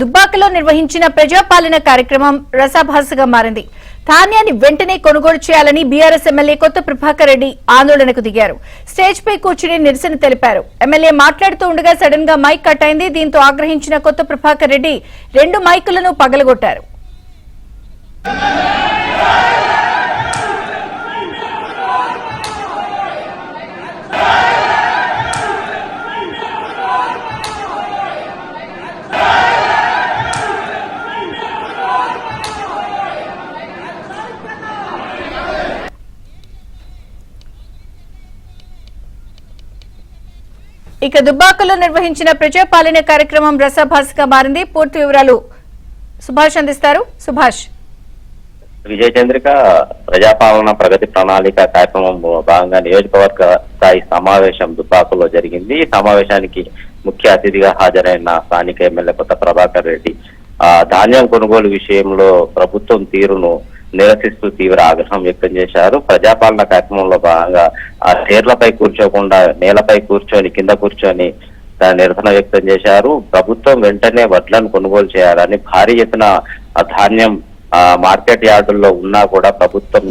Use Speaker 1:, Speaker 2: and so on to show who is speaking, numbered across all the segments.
Speaker 1: దుబ్బాకలో నిర్వహించిన ప్రజాపాలన కార్యక్రమం రసాభాసగా మారింది. ధాన్యాన్ని వెంటనే కొనుగోలు చేయాలని బీఆర్ఎస్ ఎమ్మెల్యే కొత్త ప్రభాకర్ రెడ్డి ఆందోళనకు దిగారు. స్టేజ్ పై కూర్చుని నిరసన తెలిపారు. ఎమ్మెల్యే మాట్లాడుతూ ఉండగా సడన్ గా మైక్ కట్ అయింది. దీంతో ఆగ్రహించిన కొత్త ప్రభాకర్ రెడ్డి 2 మైకులను పగలగొట్టారు. ఇక దుబ్బాకలో నిర్వహించిన ప్రజాపాలన కార్యక్రమం రసాభాసగా మారింది. పూర్తి వివరాలు సుభాష్ అందిస్తారు. సుభాష్.
Speaker 2: విజయ చంద్రిక ప్రజాపాలన ప్రగతి ప్రణాళిక కార్యక్రమం భాగంగా నియోజకవర్గ స్థాయి సమావేశం దుబ్బాకలో జరిగింది. ఈ సమావేశానికి ముఖ్య అతిథిగా హాజరైన స్థానిక ఎమ్మెల్యే కొత్త ప్రభాకర్ రెడ్డి ధాన్యం కొనుగోలు విషయంలో ప్రభుత్వం తీరును నిరసిస్తూ తీవ్ర ఆగ్రహం వ్యక్తం చేశారు. ప్రజాపాలన కార్యక్రమంలో భాగంగా ఆ చైర్లపై కూర్చోకుండా నేలపై కూర్చొని కింద కూర్చొని నిరసన వ్యక్తం చేశారు. ప్రభుత్వం వెంటనే వడ్లను కొనుగోలు చేయాలని, భారీ ఎత్తున ధాన్యం మార్కెట్ యార్డుల్లో ఉన్నా కూడా ప్రభుత్వం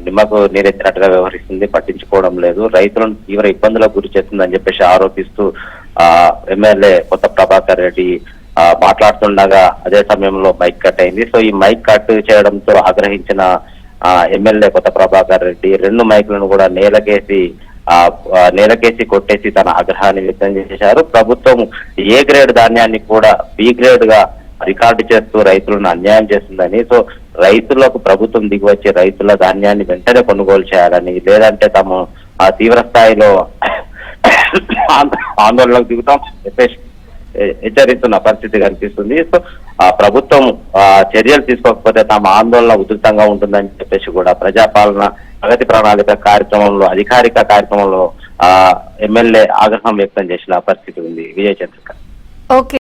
Speaker 2: నిమ్మకు నీరెత్తినట్టుగా వ్యవహరిస్తుంది, పట్టించుకోవడం లేదు, రైతులను తీవ్ర ఇబ్బందులకు గురి చేస్తుందని చెప్పేసి ఆరోపిస్తూ ఎమ్మెల్యే కొత్త ప్రభాకర్ రెడ్డి మాట్లాడుతుండగా అదే సమయంలో మైక్ కట్ అయింది. సో ఈ మైక్ కట్ చేయడంతో ఆగ్రహించిన ఎమ్మెల్యే కొత్త ప్రభాకర్ రెడ్డి 2 మైకులను కూడా నేలకేసి కొట్టేసి తన ఆగ్రహాన్ని వ్యక్తం చేశారు. ప్రభుత్వం ఏ గ్రేడ్ ధాన్యాన్ని కూడా బి గ్రేడ్ గా రికార్డు చేస్తూ రైతులను అన్యాయం చేస్తుందని, సో రైతులకు ప్రభుత్వం దిగివచ్చి రైతుల ధాన్యాన్ని వెంటనే కొనుగోలు చేయాలని, లేదంటే తాము తీవ్ర స్థాయిలో ఆందోళనకు దిగుతాం చెప్పేసి హెచ్చరిస్తున్న పరిస్థితి కనిపిస్తుంది. సో ప్రభుత్వం చర్యలు తీసుకోకపోతే తమ ఆందోళన ఉధృతంగా ఉంటుందని చెప్పేసి కూడా ప్రజాపాలన ప్రగతి ప్రణాళిక కార్యక్రమంలో అధికారిక కార్యక్రమంలో ఎమ్మెల్యే ఆగ్రహం వ్యక్తం చేసిన పరిస్థితి ఉంది. విజయ చంద్రిక.
Speaker 1: ఓకే.